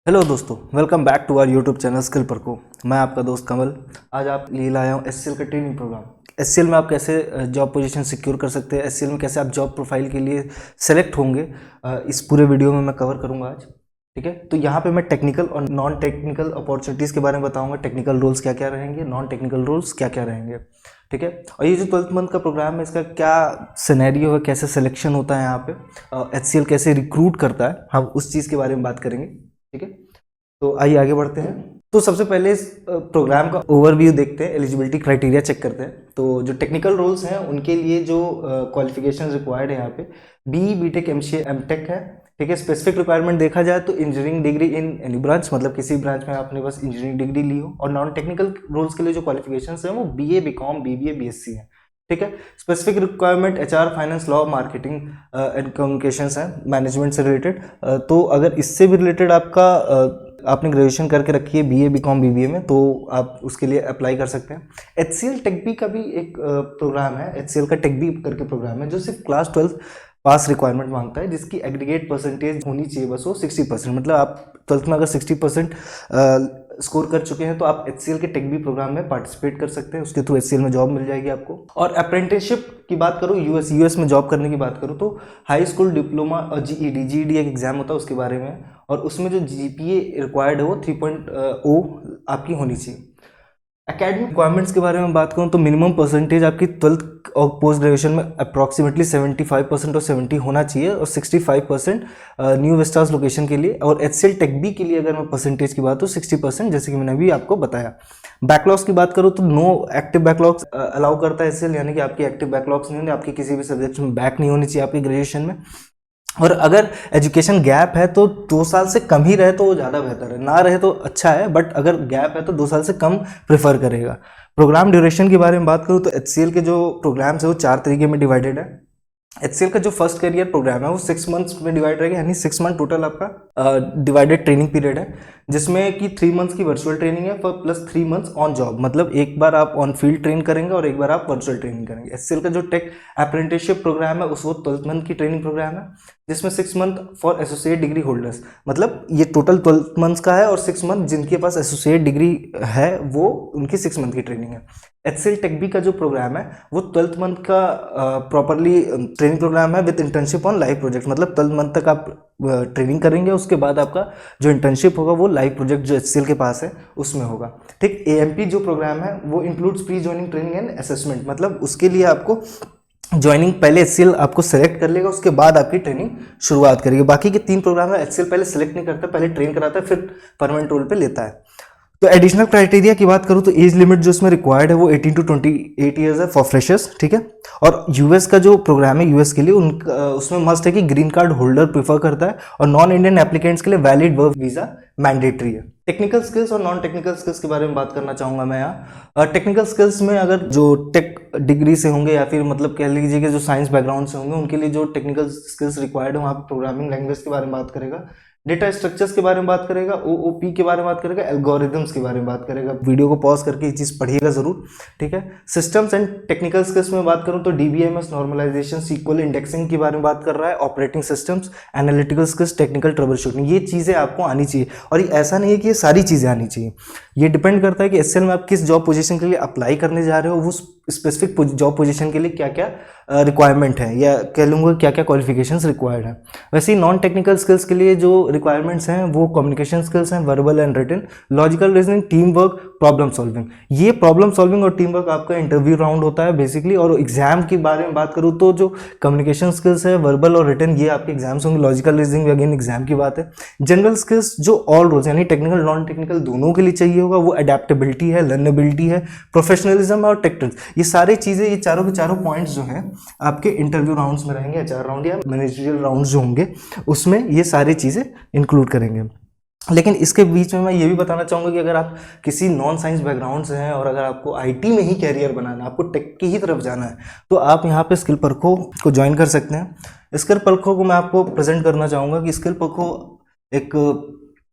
Hello दोस्तों, welcome back to our YouTube channel skill पर को। मैं आपका दोस्त कमल। आज आप लिए लाया हूँ एचसीएल का ट्रेनिंग प्रोग्राम। एचसीएल में आप कैसे जॉब पोजीशन सिक्योर कर सकते हैं, एचसीएल में कैसे आप जॉब प्रोफाइल के लिए सेलेक्ट होंगे, इस पूरे वीडियो में मैं कवर करूँगा आज। ठीक है, तो यहाँ पे मैं टेक्निकल और नॉन टेक्निकल अपॉर्चुनिटीज़ के बारे में बताऊँगा। टेक्निकल रोल्स क्या क्या रहेंगे, नॉन टेक्निकल रोल्स क्या क्या रहेंगे। ठीक है, और ये जो 12th मंथ का प्रोग्राम है, इसका क्या सिनेरियो है, कैसे सिलेक्शन होता है यहाँ पे, एचसीएल कैसे रिक्रूट करता है, हम उस चीज़ के बारे में बात करेंगे। ठीक है, तो आइए आगे बढ़ते हैं। तो सबसे पहले इस प्रोग्राम का ओवरव्यू देखते हैं, एलिजिबिलिटी क्राइटेरिया चेक करते हैं। तो जो टेक्निकल रोल्स हैं उनके लिए जो क्वालिफिकेशन रिक्वायर्ड है यहाँ पे बी बीटेक एमसीए एमटेक है। ठीक है, स्पेसिफिक रिक्वायरमेंट देखा जाए तो engineering degree in any branch, मतलब किसी ब्रांच में आपने बस इंजीनियरिंग डिग्री ली हो। और नॉन टेक्निकल रोल्स के लिए जो क्वालिफिकेशन है वो बीए बीकॉम बीबीए बीएससी है। ठीक है, specific requirement HR finance law marketing and communications है, मैनेजमेंट से रिलेटेड। तो अगर इससे भी रिलेटेड आपने ग्रेजुएशन करके रखी है बीए बीकॉम बीबीए में, तो आप उसके लिए अप्लाई कर सकते हैं। एचसीएल टेक बी का भी एक प्रोग्राम है, एचसीएल का टेक बी करके प्रोग्राम है जो सिर्फ क्लास 12 पास रिक्वायरमेंट मांगता है, जिसकी एग्रीगेट परसेंटेज होनी चाहिए बस वो 60%। मतलब आप 12th में अगर 60% स्कोर कर चुके हैं तो आप एचसीएल के टेक बी प्रोग्राम में पार्टिसिपेट कर सकते हैं। उसके थ्रू एचसीएल में जॉब मिल जाएगी आपको। और अप्रेंटिसशिप की बात करूँ, यूएस में जॉब करने की बात करूँ तो हाई स्कूल डिप्लोमा और जीईडी एक एग्जाम होता है उसके बारे में, और उसमें जो जीपीए रिक्वायर्ड है वो 3.0 आपकी होनी चाहिए। एकेडमिक रिक्वायरमेंट्स के बारे में बात करूँ तो मिनिमम परसेंटेज आपकी 12th और पोस्ट ग्रेजुएशन में अप्रॉक्सीमेटली 75% और 70 होना चाहिए, और 65% न्यू वेस्टास लोकेशन के लिए। और एचसीएल टेक बी के लिए अगर मैं परसेंटेज की बात तो 60%, जैसे कि मैंने अभी आपको बताया। बैकलॉग्स की बात करूँ तो नो एक्टिव बैकलॉग्स अलाउ करता है एचसीएल, यानी कि आपकी एक्टिव बैकलॉग्स नहीं होंगे, आपकी किसी भी सब्जेक्ट में बैक नहीं होनी चाहिए आपकी ग्रेजुएशन में। और अगर एजुकेशन गैप है तो 2 साल से कम ही रहे तो वो ज़्यादा बेहतर है, ना रहे तो अच्छा है, बट अगर गैप है तो 2 साल से कम प्रेफर करेगा। प्रोग्राम ड्यूरेशन के बारे में बात करूँ तो एचसीएल के जो प्रोग्राम्स है वो 4 तरीके में डिवाइडेड है। एचसीएल का जो फर्स्ट करियर प्रोग्राम है वो 6 मंथ्स में डिवाइड रहेगा, यानी 6 मंथ टोटल आपका डिवाइडेड ट्रेनिंग पीरियड है, जिसमें कि 3 मंथ्स की वर्चुअल ट्रेनिंग है प्लस 3 मंथ्स ऑन जॉब। मतलब एक बार आप ऑन फील्ड ट्रेन करेंगे और एक बार आप वर्चुअल ट्रेनिंग करेंगे। एचसीएल का जो टेक अप्रेंटिसशिप प्रोग्राम है उस वो 12 मंथ की ट्रेनिंग प्रोग्राम है, जिसमें 6 month for associate degree holders, मतलब ये टोटल 12 मंथ्स का है, और 6 मंथ जिनके पास एसोसिएट डिग्री है वो उनकी 6 मंथ की ट्रेनिंग है। एचसीएल टेक बी का जो प्रोग्राम है वो 12th मंथ का प्रॉपरली ट्रेनिंग प्रोग्राम है with internship on live project. मतलब 12 मंथ तक आप ट्रेनिंग करेंगे, उसके बाद आपका जो इंटर्नशिप होगा वो लाइव प्रोजेक्ट जो एचसीएल के पास है उसमें होगा। ठीक, एएमपी जो प्रोग्राम है वो includes pre joining training and assessment, मतलब उसके लिए आपको ज्वाइनिंग पहले एचसीएल आपको सेलेक्ट कर लेगा, उसके बाद आपकी ट्रेनिंग शुरुआत करेगी। बाकी के 3 प्रोग्राम है एचसीएल पहले सेलेक्ट नहीं करता, पहले ट्रेन कराता है फिर परमानेंट रोल पे लेता है। तो एडिशनल क्राइटेरिया की बात करूँ तो एज लिमिट जो इसमें रिक्वायर्ड है वो 18 to 28 ईयर्स है फॉर फ्रेशर्स। ठीक है, और यूएस का जो प्रोग्राम है यूएस के लिए उसमें मस्ट है कि ग्रीन कार्ड होल्डर प्रेफर करता है, और नॉन इंडियन एप्लीकेंट्स के लिए वैलिड वर्क वीजा मैंडेटरी है। टेक्निकल स्किल्स और नॉन टेक्निकल स्किल्स के बारे में बात करना चाहूँगा मैं यहाँ। टेक्निकल स्किल्स में अगर जो टेक डिग्री से होंगे या फिर मतलब कह लीजिए कि जो साइंस बैकग्राउंड से होंगे उनके लिए जो टेक्निकल स्किल्स रिक्वायर्ड है वहाँ पर प्रोग्रामिंग लैंग्वेज के बारे में बात करेगा, डेटा स्ट्रक्चर्स के बारे में बात करेगा, ओओपी के बारे में बात करेगा, एल्गोरिथम्स के बारे में बात करेगा। वीडियो को पॉज करके ये चीज़ पढ़िएगा जरूर। ठीक है, सिस्टम्स एंड टेक्निकल स्किल्स में बात करूँ तो डीबीएमएस नॉर्मलाइजेशन सीक्वल इंडेक्सिंग के बारे में बात कर रहा है, operating systems, analytical skills, technical trouble shooting, ये चीज़ें आपको आनी चाहिए। और ये ऐसा नहीं है कि ये सारी चीज़ें आनी चाहिए, ये डिपेंड करता है कि एचसीएल में आप किस जॉब पोजीशन के लिए अप्लाई करने जा रहे हो, वो स्पेसिफिक जॉब पोजीशन के लिए क्या क्या रिक्वायरमेंट है, या कह लूँगा क्या क्या क्वालिफिकेशंस रिक्वायर्ड है। वैसे ही नॉन टेक्निकल स्किल्स के लिए जो रिक्वायरमेंट्स हैं वो कम्युनिकेशन स्किल्स हैं, verbal and written, logical reasoning, team work, problem solving. ये प्रॉब्लम सॉल्विंग और टीम वर्क आपका इंटरव्यू राउंड होता है बेसिकली। और एग्जाम के बारे में बात करूँ तो जो कम्युनिकेशन स्किल्स है, वर्बल और रिटन, ये आपके एग्जाम्स होंगे। लॉजिकल रीजनिंग अगेन एग्जाम की बात है। जनरल स्किल्स जो ऑल रोल्स यानी टेक्निकल नॉन टेक्निकल दोनों के लिए चाहिए होगा वो अडेप्टेबिलिटी है, लर्नेबिलिटी है, प्रोफेशनलिज्म और टेक्टिक्स। ये सारी चीज़ें, ये चारों के चारों पॉइंट्स जो हैं आपके इंटरव्यू राउंड्स में रहेंगे, एचआर राउंड या मैनेजरियल राउंड्स जो होंगे उसमें ये सारी चीज़ें इंक्लूड करेंगे। लेकिन इसके बीच में मैं ये भी बताना चाहूँगा कि अगर आप किसी नॉन साइंस बैकग्राउंड से हैं और अगर आपको आईटी में ही कैरियर बनाना है, आपको टेक की ही तरफ जाना है, तो आप यहाँ पे स्किल परखो को ज्वाइन कर सकते हैं। स्किल परखो को मैं आपको प्रेजेंट करना चाहूँगा कि स्किल परखो एक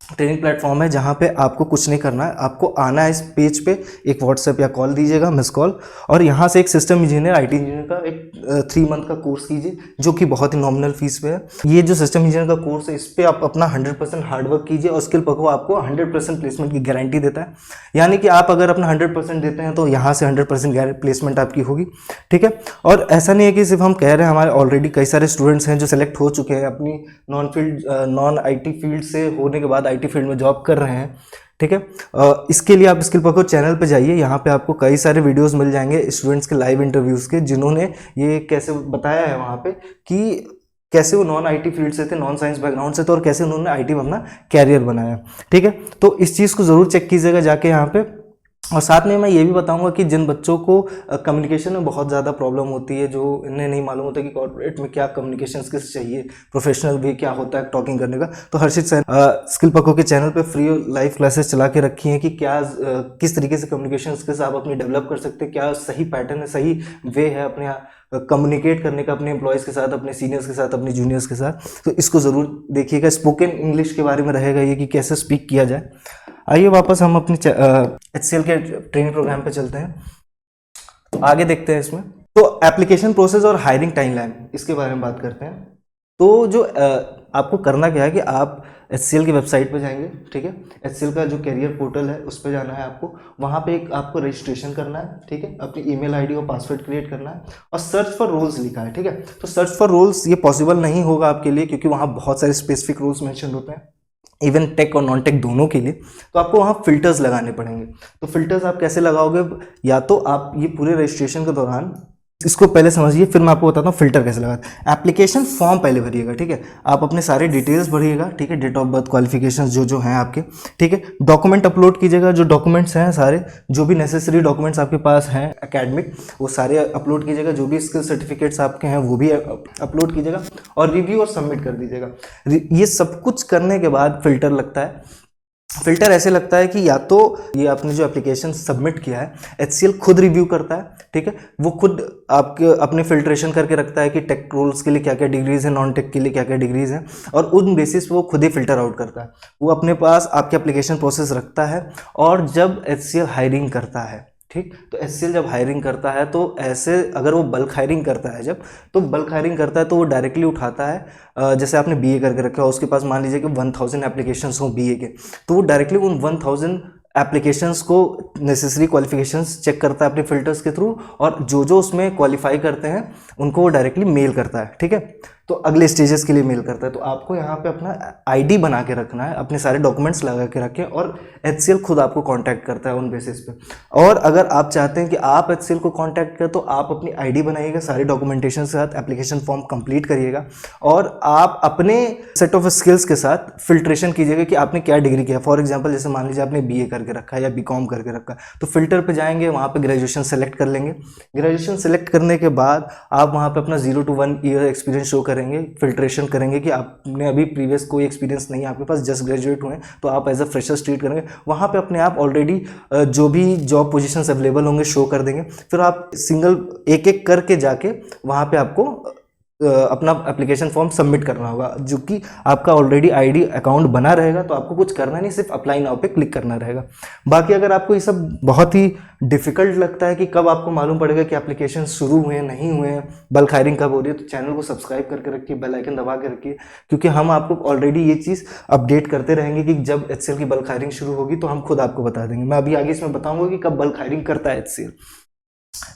ट्रेनिंग प्लेटफॉर्म है जहाँ पे आपको कुछ नहीं करना है, आपको आना है इस पेज पे, एक व्हाट्सएप या कॉल दीजिएगा, मिस कॉल, और यहाँ से एक सिस्टम इंजीनियर आईटी इंजीनियर का एक 3 मंथ का कोर्स कीजिए जो कि बहुत ही नॉमिनल फीस पे है। ये जो सिस्टम इंजीनियर का कोर्स है इस पर आप अपना 100% हार्डवर्क कीजिए और स्किल पको आपको 100% प्लेसमेंट की गारंटी देता है। यानी कि आप अगर अपना 100% देते हैं तो यहाँ से 100% प्लेसमेंट आपकी होगी, ठीक है। और ऐसा नहीं है कि सिर्फ हम कह रहे हैं, हमारे ऑलरेडी कई सारे स्टूडेंट्स हैं जो सेलेक्ट हो चुके हैं अपनी नॉन आईटी फील्ड से होने के बाद आईटी फील्ड में जॉब कर रहे हैं, ठीक है। इसके लिए आप स्किल पको चैनल पे जाइए, यहाँ पे आपको कई सारे वीडियोस मिल जाएंगे स्टूडेंट्स के लाइव इंटरव्यूज़ के, जिन्होंने ये कैसे बताया है वहाँ पे कि कैसे वो नॉन आईटी फील्ड से थे, नॉन साइंस बैकग्राउंड से थे और कैसे उन्होंने आईटी में अपना कैरियर बनाया, ठीक है। तो इस चीज़ को ज़रूर चेक कीजिएगा जाके यहाँ पे। और साथ में मैं ये भी बताऊंगा कि जिन बच्चों को कम्युनिकेशन में बहुत ज़्यादा प्रॉब्लम होती है, जो इन्हें नहीं मालूम होता कि कॉर्पोरेट में क्या कम्युनिकेशन स्किल्स चाहिए, प्रोफेशनल वे क्या होता है टॉकिंग करने का, तो हर्षित स्किल पको के चैनल पे फ्री लाइव क्लासेस चला के रखी हैं कि क्या किस तरीके से कम्युनिकेशन स्किल्स आप अपनी डेवलप कर सकते हैं, क्या सही पैटर्न है, सही वे है अपने कम्युनिकेट करने का अपने एम्प्लॉयज़ के साथ, अपने सीनियर्स के साथ, अपने जूनियर्स के साथ। तो इसको ज़रूर देखिएगा। स्पोकन इंग्लिश के बारे में रहेगा ये कि कैसे स्पीक किया जाए। आइए वापस हम अपनी HCL के ट्रेनिंग प्रोग्राम पे चलते हैं, तो आगे देखते हैं इसमें। तो एप्लीकेशन प्रोसेस और हायरिंग टाइमलाइन, इसके बारे में बात करते हैं। तो जो आपको करना क्या है कि आप HCL की वेबसाइट पे जाएंगे, ठीक है। HCL का जो कैरियर पोर्टल है उस पर जाना है आपको, वहाँ पे एक आपको रजिस्ट्रेशन करना है, ठीक है। अपनी ईमेल आईडी और पासवर्ड क्रिएट करना है और सर्च फॉर रोल्स लिखा है, ठीक है। तो सर्च फॉर रोल्स ये पॉसिबल नहीं होगा आपके लिए, क्योंकि वहाँ बहुत सारे स्पेसिफिक रोल्स मेंशन होते हैं, इवन टेक और नॉन टेक दोनों के लिए। तो आपको वहाँ फिल्टर्स लगाने पड़ेंगे। तो फिल्टर्स आप कैसे लगाओगे, या तो आप ये पूरे रजिस्ट्रेशन के दौरान इसको पहले समझिए, फिर मैं आपको बताता हूँ फिल्टर कैसे लगाते हैं। एप्लीकेशन फॉर्म पहले भरिएगा, ठीक है। आप अपने सारे डिटेल्स भरिएगा, ठीक है, डेट ऑफ बर्थ, क्वालिफिकेशंस जो हैं आपके, ठीक है। डॉक्यूमेंट अपलोड कीजिएगा, जो डॉक्यूमेंट्स हैं सारे, जो भी नेसेसरी डॉक्यूमेंट्स आपके पास हैं एकेडमिक, वो सारे अपलोड कीजिएगा। जो भी स्किल सर्टिफिकेट्स आपके हैं वो भी अपलोड कीजिएगा और रिव्यू और सबमिट कर दीजिएगा। ये सब कुछ करने के बाद फिल्टर लगता है। फिल्टर ऐसे लगता है कि या तो ये आपने जो एप्लीकेशन सबमिट किया है HCL खुद रिव्यू करता है, ठीक है। वो खुद आपके अपने फिल्ट्रेशन करके रखता है कि टेक रोल्स के लिए क्या क्या डिग्रीज हैं, नॉन टेक के लिए क्या क्या डिग्रीज हैं, और उन बेसिस पे वो खुद ही फिल्टर आउट करता है। वो अपने पास आपके एप्लीकेशन प्रोसेस रखता है। और जब HCL हायरिंग करता है, ठीक, तो HCL जब हायरिंग करता है तो ऐसे अगर वो बल्क हायरिंग करता है, जब तो बल्क हायरिंग करता है तो वो डायरेक्टली उठाता है। जैसे आपने BA करके रखा है, उसके पास मान लीजिए कि 1000 एप्लीकेशंस हो BA के, तो वो डायरेक्टली उन 1000 एप्लीकेशंस को नेसेसरी क्वालिफिकेशंस चेक करता है अपने फिल्टर्स के थ्रू, और जो उसमें क्वालिफाई करते हैं उनको वो डायरेक्टली मेल करता है, ठीक है। तो अगले स्टेजेस के लिए मेल करता है। तो आपको यहाँ पे अपना ID बना के रखना है, अपने सारे डॉक्यूमेंट्स लगा के रखें, और HCL खुद आपको कांटेक्ट करता है उन बेसिस पे। और अगर आप चाहते हैं कि आप HCL को कांटेक्ट करें तो आप अपनी ID बनाइएगा, सारे डॉक्यूमेंटेशन के साथ एप्लीकेशन फॉर्म कंप्लीट करिएगा, और आप अपने सेट ऑफ स्किल्स के साथ फिल्ट्रेशन कीजिएगा कि आपने क्या डिग्री किया। फॉर एग्जाम्पल जैसे मान लीजिए आपने BA करके रखा है या BCom करके रखा है, तो फिल्टर पर जाएंगे, वहाँ पर ग्रेजुएशन सेलेक्ट कर लेंगे। ग्रेजुएशन सेलेक्ट करने के बाद आप वहाँ पर अपना 0 to 1 ईयर एक्सपीरियंस शो करेंगे, फिल्ट्रेशन करेंगे कि आपने अभी प्रीवियस कोई एक्सपीरियंस नहीं है आपके पास, जस्ट ग्रेजुएट हुए हैं, तो आप एज अ फ्रेशर ट्रीट करेंगे। वहाँ पे अपने आप ऑलरेडी जो भी जॉब पोजीशंस अवेलेबल होंगे शो कर देंगे। फिर आप सिंगल एक एक करके जाके वहाँ पे आपको अपना एप्लीकेशन फॉर्म सबमिट करना होगा, जो कि आपका ऑलरेडी ID अकाउंट बना रहेगा, तो आपको कुछ करना नहीं, सिर्फ अप्लाई नाउ पे क्लिक करना रहेगा। बाकी अगर आपको ये सब बहुत ही डिफिकल्ट लगता है कि कब आपको मालूम पड़ेगा कि एप्लीकेशन शुरू हुए हैं नहीं हुए हैं, बल्क हायरिंग कब हो रही है, तो चैनल को सब्सक्राइब करके रखिए, बेल आइकन दबा के रखिए, क्योंकि हम आपको ऑलरेडी ये चीज़ अपडेट करते रहेंगे कि जब HCL की बल्क हायरिंग शुरू होगी तो हम खुद आपको बता देंगे। मैं अभी आगे इसमें बताऊंगा कि कब बल्क हायरिंग करता है HCL।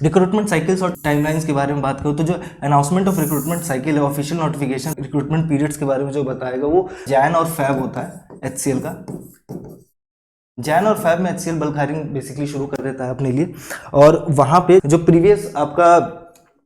रिक्रूटमेंट साइकिल्स और टाइमलाइंस के बारे में बात करूँ तो जो अनाउंसमेंट ऑफ रिक्रूटमेंट साइकिल है, ऑफिशियल नोटिफिकेशन रिक्रूटमेंट पीरियड्स के बारे में जो बताएगा वो जैन और फेब होता है HCL का। जैन और फेब में HCL बल्क हायरिंग बेसिकली शुरू कर देता है अपने लिए, और वहाँ पे जो प्रीवियस आपका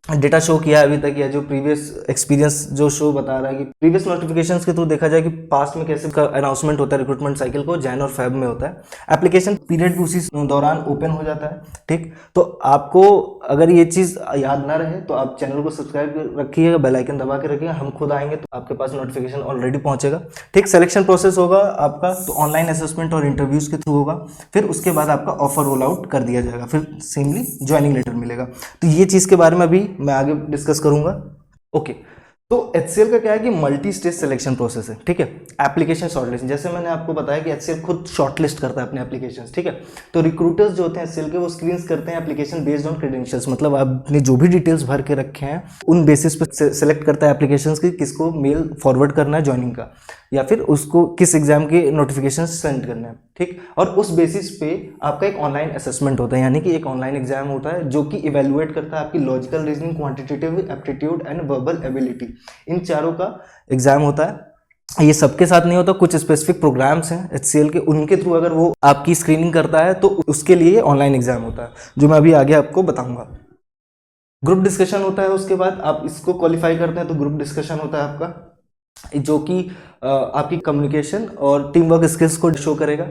डेटा शो किया है अभी तक, या जो प्रीवियस एक्सपीरियंस जो शो बता रहा है कि प्रीवियस नोटिफिकेशंस के थ्रू देखा जाए कि पास्ट में कैसे का अनाउंसमेंट होता है रिक्रूटमेंट साइकिल को, जैन और फेब में होता है। एप्लीकेशन पीरियड भी उसी दौरान ओपन हो जाता है, ठीक। तो आपको अगर ये चीज़ याद ना रहे तो आप चैनल को सब्सक्राइब रखिएगा, बेल आइकन दबा के रखिएगा, हम खुद आएंगे तो आपके पास नोटिफिकेशन ऑलरेडी पहुंचेगा, ठीक। सिलेक्शन प्रोसेस होगा आपका तो ऑनलाइन असेसमेंट और इंटरव्यूज के थ्रू होगा, फिर उसके बाद आपका ऑफर रोल आउट कर दिया जाएगा, फिर सेमली ज्वाइनिंग लेटर मिलेगा। तो ये चीज़ के बारे में अभी मैं आगे डिस्कस करूंगा, ओके। तो HCL का क्या है कि मल्टी स्टेज सिलेक्शन प्रोसेस है, ठीक है। एप्लीकेशन शॉर्टलिस्ट, जैसे मैंने आपको बताया कि HCL खुद शॉर्टलिस्ट करता है अपने एप्लीकेशंस, ठीक है। तो रिक्रूटर्स जो होते हैं HCL के, वो स्क्रीन्स करते हैं एप्लीकेशन बेस्ड ऑन क्रेडेंशियल्स, मतलब आपने जो भी डिटेल्स भर के रखे हैं उन बेसिस पे सेलेक्ट करता है एप्लीकेशंस की किसको मेल फॉरवर्ड करना है ज्वाइनिंग का, या फिर उसको किस एग्जाम के नोटिफिकेशन सेंड करना है, ठीक। और उस बेसिस पे आपका एक ऑनलाइन असेसमेंट होता है, यानी कि एक ऑनलाइन एग्जाम होता है जो कि इवेल्युएट करता है आपकी logical reasoning, quantitative aptitude and verbal ability, इन चारों का एग्जाम होता है। ये सबके साथ नहीं होता, कुछ स्पेसिफिक प्रोग्राम्स हैं HCL के, उनके थ्रू अगर वो आपकी स्क्रीनिंग करता है तो उसके लिए ऑनलाइन एग्जाम होता है, जो मैं अभी आगे आपको बताऊंगा। ग्रुप डिस्कशन होता है, उसके बाद आप इसको क्वालिफाई करते हैं तो ग्रुप डिस्कशन होता है आपका, जो कि आपकी कम्युनिकेशन और टीम वर्क स्किल्स को शो करेगा।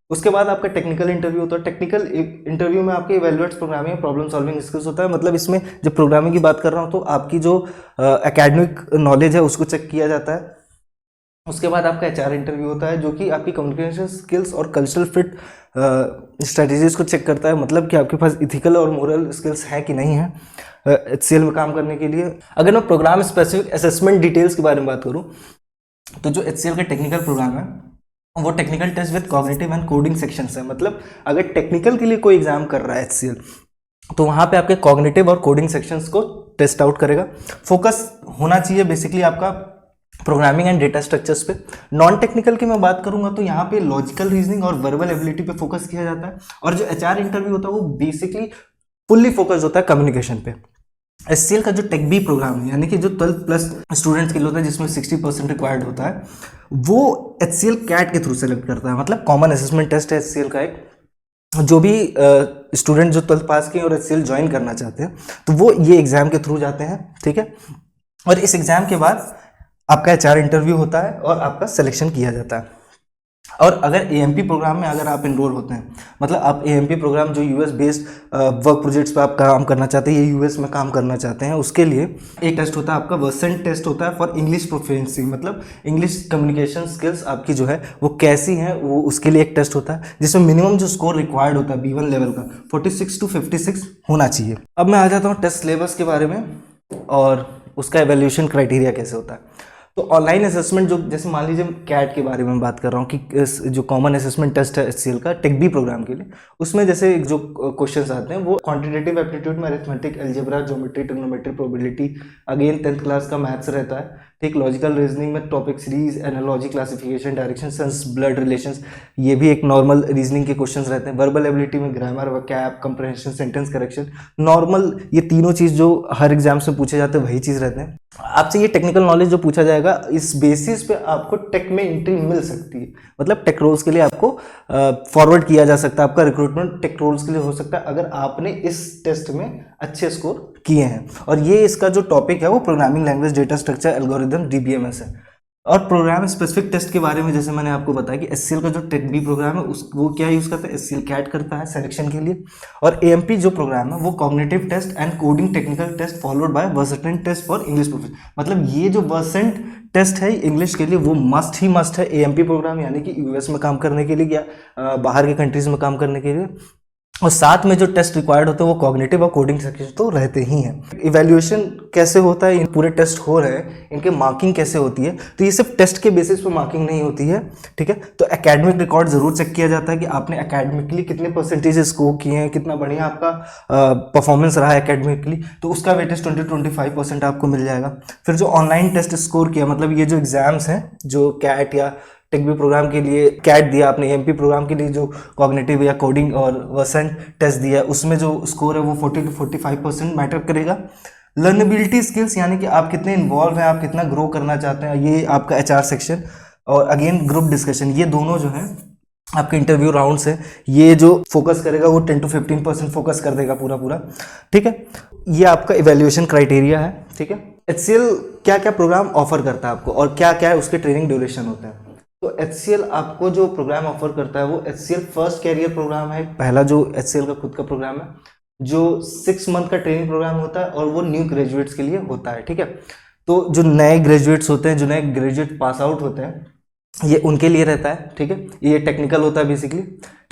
उसके बाद आपका टेक्निकल इंटरव्यू होता है। टेक्निकल इंटरव्यू में आपके इवैल्यूएट्स प्रोग्रामिंग प्रॉब्लम सॉल्विंग स्किल्स होता है, मतलब इसमें जब प्रोग्रामिंग की बात कर रहा हूँ तो आपकी जो एकेडमिक नॉलेज है उसको चेक किया जाता है। उसके बाद आपका HR इंटरव्यू होता है, जो कि आपकी कम्युनिकेशन स्किल्स और कल्चरल फिट स्ट्रेटजीज को चेक करता है, मतलब कि आपके पास इथिकल और मोरल स्किल्स हैं कि नहीं है HCL में काम करने के लिए। अगर मैं प्रोग्राम स्पेसिफिक असेसमेंट डिटेल्स के बारे में बात करूँ तो जो HCL का टेक्निकल प्रोग्राम है वो technical test with cognitive and coding sections है, मतलब अगर टेक्निकल के लिए कोई एग्जाम कर रहा है HCL तो वहाँ पे आपके कॉग्निटिव और कोडिंग सेक्शंस को टेस्ट आउट करेगा। फोकस होना चाहिए बेसिकली आपका प्रोग्रामिंग एंड डेटा स्ट्रक्चर्स पे। नॉन टेक्निकल की मैं बात करूंगा तो यहाँ पे लॉजिकल रीजनिंग और वर्बल एबिलिटी पे फोकस किया जाता है, और जो HR इंटरव्यू होता है वो बेसिकली फुल्ली फोकस होता है कम्युनिकेशन पे। HCL का जो टेक बी प्रोग्राम है, यानी कि जो 12 प्लस स्टूडेंट्स के लिए होता है जिसमें 60% रिक्वायर्ड होता है, वो HCL कैट के थ्रू सेलेक्ट करता है, मतलब कॉमन असेसमेंट टेस्ट है HCL का एक। जो भी स्टूडेंट जो 12th पास किए और HCL ज्वाइन करना चाहते हैं तो वो ये एग्जाम के थ्रू जाते हैं, ठीक है। और इस एग्जाम के बाद आपका HR इंटरव्यू होता है और आपका सिलेक्शन किया जाता है। और अगर AMP प्रोग्राम में अगर आप इनरोल होते हैं, मतलब आप AMP प्रोग्राम जो US बेस्ड वर्क प्रोजेक्ट्स पे आप काम करना चाहते हैं, ये US में काम करना चाहते हैं, उसके लिए एक टेस्ट होता है आपका वर्सेंट टेस्ट होता है फॉर इंग्लिश प्रोफिशिएंसी, मतलब इंग्लिश कम्युनिकेशन स्किल्स आपकी जो है वो कैसी है, वो उसके लिए एक टेस्ट होता है जिसमें मिनिमम जो स्कोर रिक्वायर्ड होता है B1 लेवल का 46 to 56 होना चाहिए। अब मैं आ जाता हूँ टेस्ट सिलेबस के बारे में और उसका एवेल्यूशन क्राइटेरिया कैसे होता है। तो ऑनलाइन असेसमेंट जो, जैसे मान लीजिए कैट के बारे में बात कर रहा हूँ कि जो कॉमन असेसमेंट टेस्ट है HCL का टेक बी प्रोग्राम के लिए, उसमें जैसे जो क्वेश्चंस आते हैं वो क्वांटिटेटिव एप्टीट्यूड में arithmetic, algebra, geometry, trigonometry, probability, again 10th class का मैथ्स रहता है, ठीक। लॉजिकल रीजनिंग में topic series, analogy, classification, direction sense, blood relations, ये भी एक नॉर्मल रीजनिंग के क्वेश्चंस रहते हैं। वर्बल एबिलिटी में grammar, vocab, comprehension, sentence correction, normal, ये तीनों चीज़ जो हर एग्जाम से पूछे जाते हैं वही चीज़ रहते हैं। आपसे ये टेक्निकल नॉलेज जो पूछा जाएगा, इस बेसिस पे आपको टेक में एंट्री मिल सकती है, मतलब टेक रोल्स के लिए आपको फॉरवर्ड किया जा सकता है, आपका रिक्रूटमेंट टेक रोल्स के लिए हो सकता है अगर आपने इस टेस्ट में अच्छे स्कोर किए हैं। और ये इसका जो टॉपिक है वो programming language, data structure, algorithm, DBMS है। और प्रोग्राम स्पेसिफिक टेस्ट के बारे में जैसे मैंने आपको बताया कि HCL का जो टेक बी प्रोग्राम है वो क्या यूज़ करता है, HCL कैट करता है सिलेक्शन के लिए। और AMP जो प्रोग्राम है वो cognitive test and coding technical test followed by Versant test for English proficiency, मतलब ये जो वर्सेंट टेस्ट है इंग्लिश के लिए वो मस्ट है AMP प्रोग्राम, यानी कि US में काम करने के लिए या बाहर के कंट्रीज में काम करने के लिए। और साथ में जो टेस्ट रिक्वायर्ड होते हैं वो कॉग्निटिव और कोडिंग सेक्शन तो रहते ही हैं। इवैल्यूएशन कैसे होता है, इन पूरे टेस्ट हो रहे हैं, इनके मार्किंग कैसे होती है, तो ये सिर्फ टेस्ट के बेसिस पे मार्किंग नहीं होती है, ठीक है। तो एकेडमिक रिकॉर्ड जरूर चेक किया जाता है कि आपने एकेडमिकली कितने परसेंटेज स्कोर किए हैं, कितना बढ़िया आपका परफॉर्मेंस रहा है एकेडमिकली, तो उसका वेटेज 20-25% आपको मिल जाएगा। फिर जो ऑनलाइन टेस्ट स्कोर किया, मतलब ये जो एग्जाम्स हैं जो कैट या टेक बी प्रोग्राम के लिए कैट दिया आपने, AMP प्रोग्राम के लिए जो कॉग्निटिव या कोडिंग और वर्सेंट टेस्ट दिया है, उसमें जो स्कोर है वो 40 to 45% मैटर करेगा। लर्नेबिलिटी स्किल्स, यानी कि आप कितने इन्वॉल्व हैं, आप कितना ग्रो करना चाहते हैं, ये आपका HR सेक्शन। और अगेन ग्रुप डिस्कशन, ये दोनों जो है आपके इंटरव्यू राउंड्स है, ये जो फोकस करेगा वो 10 to 15% फोकस कर देगा पूरा, ठीक है। ये आपका इवेल्युएशन क्राइटेरिया है, ठीक है। HCL क्या क्या प्रोग्राम ऑफर करता है आपको और क्या क्या उसके ट्रेनिंग ड्यूरेशन होता है। तो HCL आपको जो प्रोग्राम ऑफर करता है वो HCL फर्स्ट कैरियर प्रोग्राम है, पहला जो HCL का खुद का प्रोग्राम है, जो 6 मंथ का ट्रेनिंग प्रोग्राम होता है और वो न्यू ग्रेजुएट्स के लिए होता है, ठीक है। तो जो नए ग्रेजुएट्स होते हैं, जो नए ग्रेजुएट पास आउट होते हैं, ये उनके लिए रहता है, ठीक है। ये टेक्निकल होता है बेसिकली,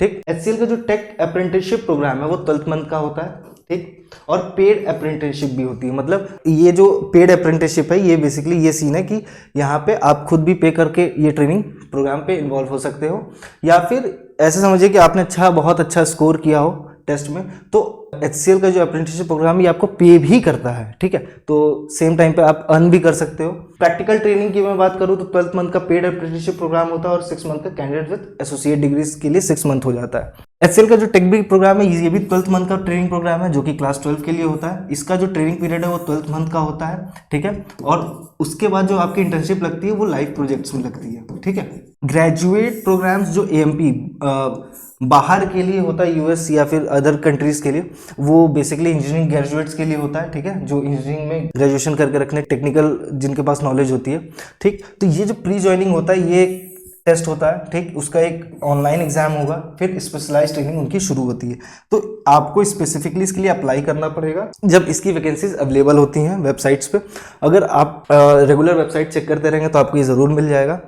ठीक। HCL का जो टेक अप्रेंटिसशिप प्रोग्राम है वो 12th मंथ का होता है, ठीक। और पेड अप्रेंटिसशिप भी होती है। मतलब ये जो पेड अप्रेंटिसशिप है ये बेसिकली ये सीन है कि यहाँ पे आप खुद भी पे करके ये ट्रेनिंग प्रोग्राम पे इन्वॉल्व हो सकते हो, या फिर ऐसे समझिए कि आपने बहुत अच्छा स्कोर किया हो टेस्ट में, तो HCL का जो अप्रेंटिसशिप प्रोग्राम ये आपको पे भी करता है, ठीक है। तो सेम टाइम पे आप अर्न भी कर सकते हो। प्रैक्टिकल ट्रेनिंग की मैं बात करूँ तो 12 मंथ का पेड अप्रेंटिसशिप प्रोग्राम होता है और 6 मंथ का कैंडिडेट विद एसोसिएट डिग्रीज के लिए 6 मंथ हो जाता है। HCL का जो टेकबी प्रोग्राम है ये भी 12 मंथ का ट्रेनिंग प्रोग्राम है जो कि क्लास 12 के लिए होता है। इसका जो ट्रेनिंग पीरियड है वो 12 मंथ का होता है, ठीक है। और उसके बाद जो आपकी इंटर्नशिप लगती है वो लाइव प्रोजेक्ट्स में लगती है, ठीक है। ग्रेजुएट प्रोग्राम्स जो AMP बाहर के लिए होता है, US या फिर अदर कंट्रीज के लिए, वो बेसिकली इंजीनियरिंग ग्रेजुएट्स के लिए होता है, ठीक है, जो इंजीनियरिंग में ग्रेजुएशन करके रखने टेक्निकल जिनके पास नॉलेज होती है, ठीक। तो ये जो प्री ज्वाइनिंग होता है ये टेस्ट होता है, ठीक। उसका एक ऑनलाइन एग्जाम होगा, फिर स्पेशलाइज्ड ट्रेनिंग उनकी शुरू होती है। तो आपको स्पेसिफिकली इसके लिए अप्लाई करना पड़ेगा जब इसकी वैकेंसीज अवेलेबल होती हैं वेबसाइट्स पे। अगर आप रेगुलर वेबसाइट चेक करते रहेंगे तो आपको ये ज़रूर मिल जाएगा।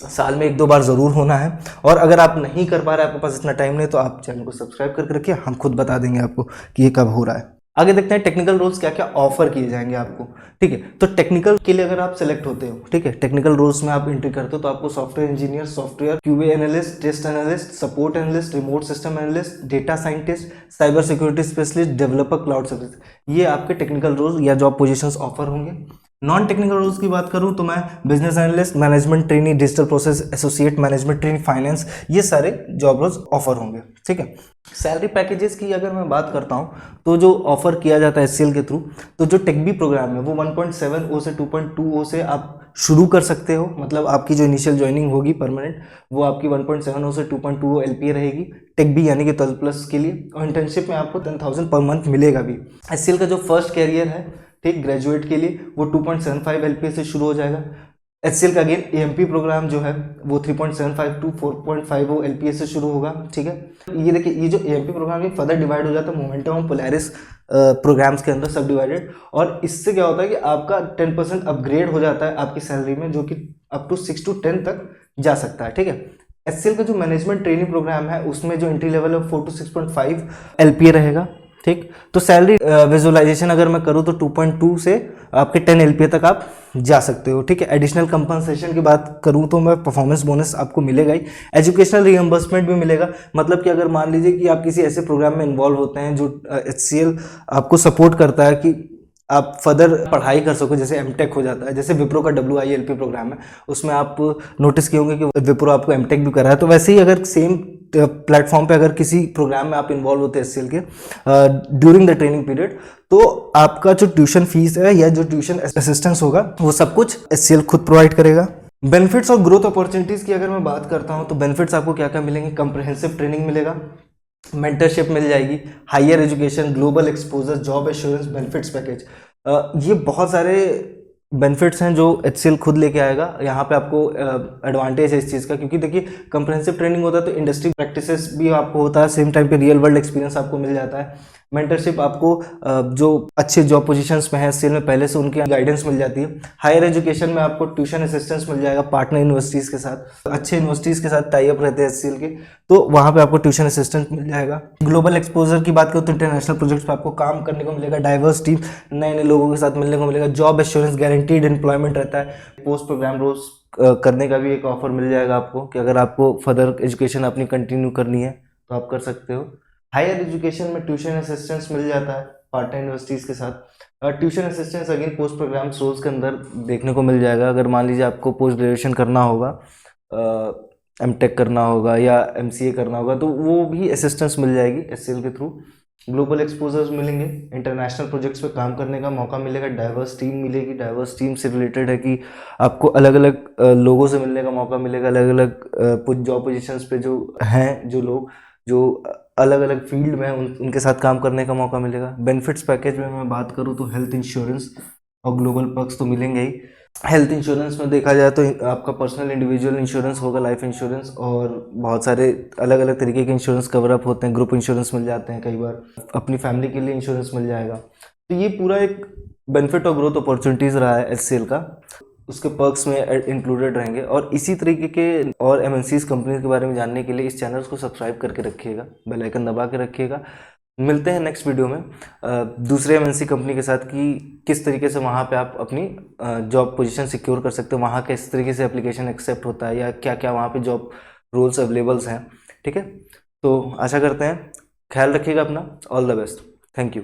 साल में 1-2 बार ज़रूर होना है। और अगर आप नहीं कर पा रहे, आपके पास इतना टाइम नहीं, तो आप चैनल को सब्सक्राइब करके रखिए, हम खुद बता देंगे आपको कि ये कब हो रहा है। आगे देखते हैं टेक्निकल रोल्स क्या क्या ऑफर किए जाएंगे आपको, ठीक है। तो टेक्निकल के लिए अगर आप सेलेक्ट होते हो, ठीक है, टेक्निकल रोल्स में आप एंट्री करते हो तो आपको software engineer, software QA analyst, test analyst, support analyst, remote system analyst, data scientist, cyber security specialist, developer, cloud service, ये आपके टेक्निकल रोल्स या जॉब पोजीशंस ऑफर होंगे। नॉन टेक्निकल रोल्स की बात करूं तो मैं business analyst, management trainee, digital process associate, management trainee, finance, ये सारे जॉब रोल्स ऑफर होंगे, ठीक है। सैलरी पैकेजेस की अगर मैं बात करता हूं तो जो ऑफर किया जाता है HCL के थ्रू, तो जो टेकबी प्रोग्राम है वो 1.70 से 2.20 से आप शुरू कर सकते हो। मतलब आपकी जो इनिशियल ज्वाइनिंग होगी परमानेंट वो आपकी 1.70 से 2.20 LPA रहेगी टेकबी यानी कि 12+ के लिए। और इंटर्नशिप में आपको 10,000 पर मंथ मिलेगा भी। HCL का जो फर्स्ट कैरियर है, ठीक, ग्रेजुएट के लिए वो 2.75 LPA से शुरू हो जाएगा। HCL का अगेन AMP प्रोग्राम जो है वो 3.75 टू 4.50 LPA से शुरू होगा, ठीक है। ये देखिए ये जो AMP प्रोग्राम ये फर्दर डिवाइड हो जाता है मोमेंटम और पोलैरिस प्रोग्राम्स के अंदर सब डिवाइडेड। और इससे क्या होता है कि आपका 10% अपग्रेड हो जाता है आपकी सैलरी में, जो कि अप टू 6 to 10 तक जा सकता है, ठीक है। HCL का जो मैनेजमेंट ट्रेनिंग प्रोग्राम है उसमें जो एंट्री लेवल है 4 to 6.5 LPA रहेगा, ठीक। तो सैलरी विजुअलाइजेशन अगर मैं करूँ तो 2.2 से आपके 10 LPA तक आप जा सकते हो, ठीक है। एडिशनल कंपनसेशन की बात करूँ तो मैं परफॉर्मेंस बोनस आपको मिलेगा ही, एजुकेशनल रिएम्बर्समेंट भी मिलेगा। मतलब कि अगर मान लीजिए कि आप किसी ऐसे प्रोग्राम में इन्वॉल्व होते हैं जो HCL आपको सपोर्ट करता है कि आप फर्दर पढ़ाई कर सको, जैसे एमटेक हो जाता है, जैसे विप्रो का WILP प्रोग्राम है उसमें आप नोटिस किए होंगे कि विप्रो आपको एमटेक भी कर रहा है। तो वैसे ही अगर सेम प्लेटफॉर्म पे अगर किसी प्रोग्राम में आप इन्वॉल्व होते हैं HCL के ड्यूरिंग द ट्रेनिंग पीरियड, तो आपका जो ट्यूशन फीस है या जो ट्यूशन असिस्टेंस होगा वो सब कुछ HCL खुद प्रोवाइड करेगा। बेनिफिट्स और ग्रोथ अपॉर्चुनिटीज की अगर मैं बात करता हूँ तो बेनिफिट्स आपको क्या क्या मिलेंगे। कंप्रहेंसिव ट्रेनिंग मिलेगा, मेंटरशिप मिल जाएगी, higher education, global exposure, job assurance, benefits package, ये बहुत सारे बेनिफिट्स हैं जो HCL खुद लेके आएगा। यहाँ पे आपको एडवांटेज है इस चीज़ का, क्योंकि देखिए कंप्रहेंसिव ट्रेनिंग होता है तो इंडस्ट्री प्रैक्टिसेस भी आपको होता है, सेम टाइम पे रियल वर्ल्ड एक्सपीरियंस आपको मिल जाता है। मेंटरशिप आपको जो अच्छे जॉब पोजीशंस में है HCL में पहले से उनकी गाइडेंस मिल जाती है। हायर एजुकेशन में आपको ट्यूशन असिस्टेंस मिल जाएगा पार्टनर यूनिवर्सिटीज़ के साथ, अच्छे यूनिवर्सिटीज़ के साथ टाई अप रहते हैं HCL के, तो वहाँ पे आपको ट्यूशन असिस्टेंस मिल जाएगा। ग्लोबल एक्सपोजर की बात करूँ तो इंटरनेशनल प्रोजेक्ट्स पे आपको काम करने को मिलेगा, डाइवर्स टीम, नए नए लोगों के साथ मिलने को मिलेगा, जॉब एश्योरेंस, गारंटीड एम्प्लॉयमेंट रहता है, पोस्ट प्रोग्राम रोल्स करने का भी एक ऑफर मिल जाएगा आपको कि अगर आपको फर्दर एजुकेशन अपनी कंटिन्यू करनी है तो आप कर सकते हो। हायर एजुकेशन में ट्यूशन असिस्टेंस मिल जाता है पार्ट टाइम यूनिवर्सिटीज़ के साथ। Tuition assistance again post program roles के अंदर देखने को मिल जाएगा। अगर मान लीजिए आपको पोस्ट ग्रेजुएशन करना होगा, एमटेक करना होगा या MCA करना होगा, तो वो भी असिस्टेंस मिल जाएगी HCL के थ्रू। ग्लोबल एक्सपोजर्स मिलेंगे, इंटरनेशनल प्रोजेक्ट्स पे काम करने का मौका मिलेगा, डाइवर्स टीम मिलेगी। डाइवर्स टीम से रिलेटेड है कि आपको अलग अलग लोगों से मिलने का मौका मिलेगा, अलग अलग जॉब पोजीशंस पे जो हैं, जो लोग जो अलग अलग फील्ड में उनके साथ काम करने का मौका मिलेगा। बेनिफिट्स पैकेज में मैं बात करूँ तो हेल्थ इंश्योरेंस और ग्लोबल पर्क्स तो मिलेंगे ही। हेल्थ इंश्योरेंस में देखा जाए तो आपका पर्सनल इंडिविजुअल इंश्योरेंस होगा, लाइफ इंश्योरेंस, और बहुत सारे अलग अलग तरीके के इंश्योरेंस कवर अप होते हैं। ग्रुप इंश्योरेंस मिल जाते हैं, कई बार अपनी फैमिली के लिए इंश्योरेंस मिल जाएगा। तो ये पूरा एक बेनिफिट और ग्रोथ अपॉर्चुनिटीज़ रहा है HCL का, उसके पर्क्स में इंक्लूडेड रहेंगे। और इसी तरीके के और MNCs कंपनीज के बारे में जानने के लिए इस चैनल को सब्सक्राइब करके रखिएगा, बेल आइकन दबा के रखिएगा। मिलते हैं नेक्स्ट वीडियो में दूसरे एमएनसी कंपनी के साथ कि किस तरीके से वहाँ पे आप अपनी जॉब पोजीशन सिक्योर कर सकते हो, वहाँ किस तरीके से एप्लीकेशन एक्सेप्ट होता है या क्या क्या वहाँ पे जॉब रोल्स अवेलेबल्स हैं। ठीक है, तो आशा करते हैं, ख्याल रखिएगा अपना। All the best. Thank you.